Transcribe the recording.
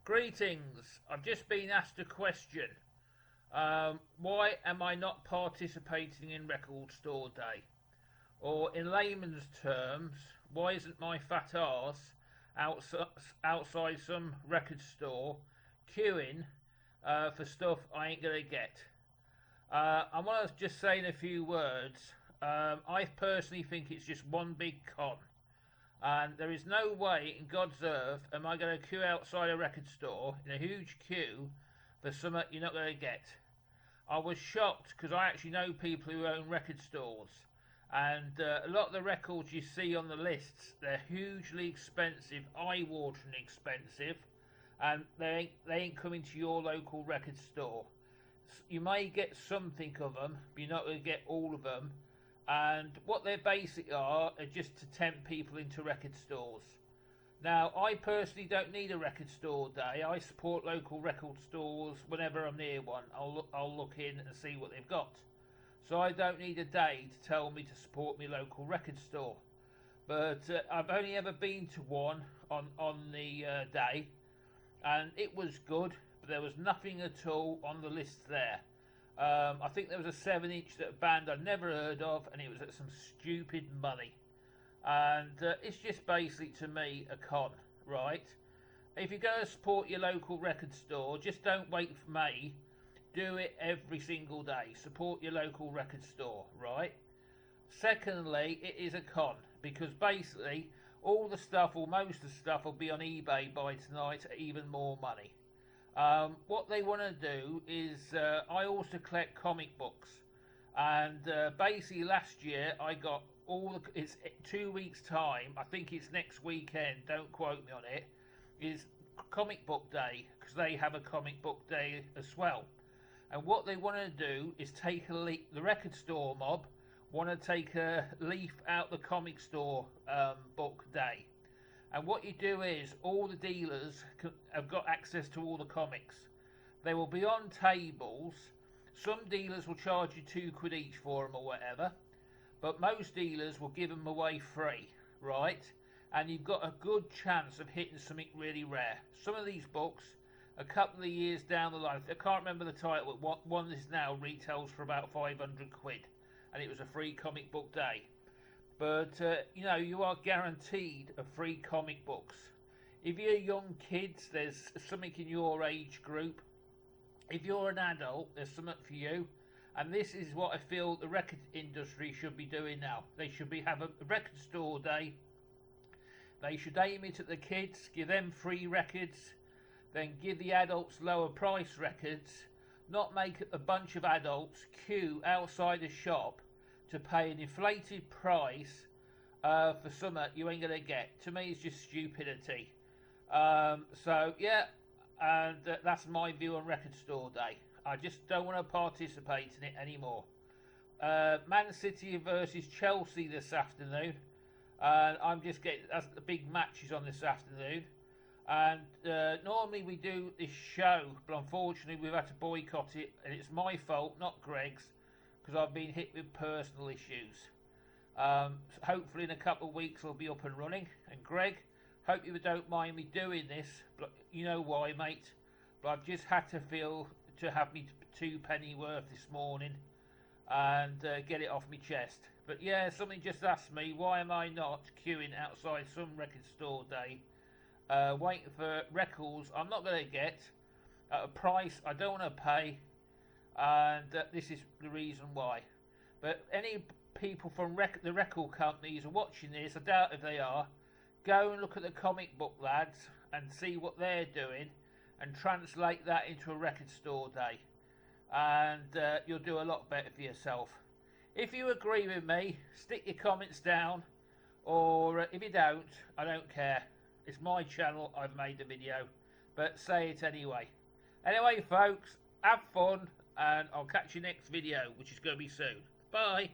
Greetings. I've just been asked a question. Why am I not participating in Record Store Day? Or in layman's terms, why isn't my fat arse outside some record store queuing for stuff I ain't going to get? I want to just say in a few words, I personally think it's just one big con. And there is no way in God's earth am I going to queue outside a record store in a huge queue for something you're not going to get. I was shocked because I actually know people who own record stores, and a lot of the records you see on the lists, they're hugely expensive, eye-watering expensive, and they ain't coming to your local record store. You may get something of them, but you're not going to get all of them. And what they basically are just to tempt people into record stores. Now, I personally don't need a record store day. I support local record stores whenever I'm near one. I'll look in and see what they've got. So I don't need a day to tell me to support my local record store. But I've only ever been to one on the day, and it was good, but there was nothing at all on the list there. I think there was a 7-inch that a band I'd never heard of, and it was at some stupid money. And it's just basically, to me, a con, right? If you're going to support your local record store, just don't wait for May. Do it every single day. Support your local record store, right? Secondly, it is a con, because basically all the stuff, or most of the stuff, will be on eBay by tonight at even more money. What they want to do is, I also collect comic books, and basically last year I got it's 2 weeks time, I think it's next weekend, don't quote me on it, is comic book day, because they have a comic book day as well. And what they want to do is take the record store mob want to take a leaf out the comic store book day. And what you do is, all the dealers have got access to all the comics. They will be on tables. Some dealers will charge you £2 each for them or whatever, but most dealers will give them away free, right? And you've got a good chance of hitting something really rare. Some of these books, a couple of years down the line, I can't remember the title, but one is now retails for about £500, and it was a free comic book day. But, you are guaranteed a free comic books. If you're young kids, there's something in your age group. If you're an adult, there's something for you. And this is what I feel the record industry should be doing now. They should have a record store day. They should aim it at the kids, give them free records, then give the adults lower price records, not make a bunch of adults queue outside a shop to pay an inflated price for something you ain't going to get. To me, it's just stupidity. So, yeah, and that's my view on Record Store Day. I just don't want to participate in it anymore. Man City versus Chelsea this afternoon. I'm just getting, that's the big matches on this afternoon. And normally we do this show, but unfortunately we've had to boycott it, and it's my fault, not Greg's, because I've been hit with personal issues. Hopefully in a couple of weeks we'll be up and running. And Greg, hope you don't mind me doing this, but you know why, mate. But I've just had to have me 2 penny worth this morning and get it off my chest. But yeah, something just asked me, why am I not queuing outside some record store day, waiting for records I'm not going to get at a price I don't want to pay. And this is the reason why. But any people from the record companies are watching this, I doubt if they are, go and look at the comic book lads and see what they're doing and translate that into a record store day, and you'll do a lot better for yourself. If you agree with me, stick your comments down, or if you don't, I don't care. It's my channel, I've made the video, but say it anyway. Anyway folks, have fun, and I'll catch you next video, which is going to be soon. Bye.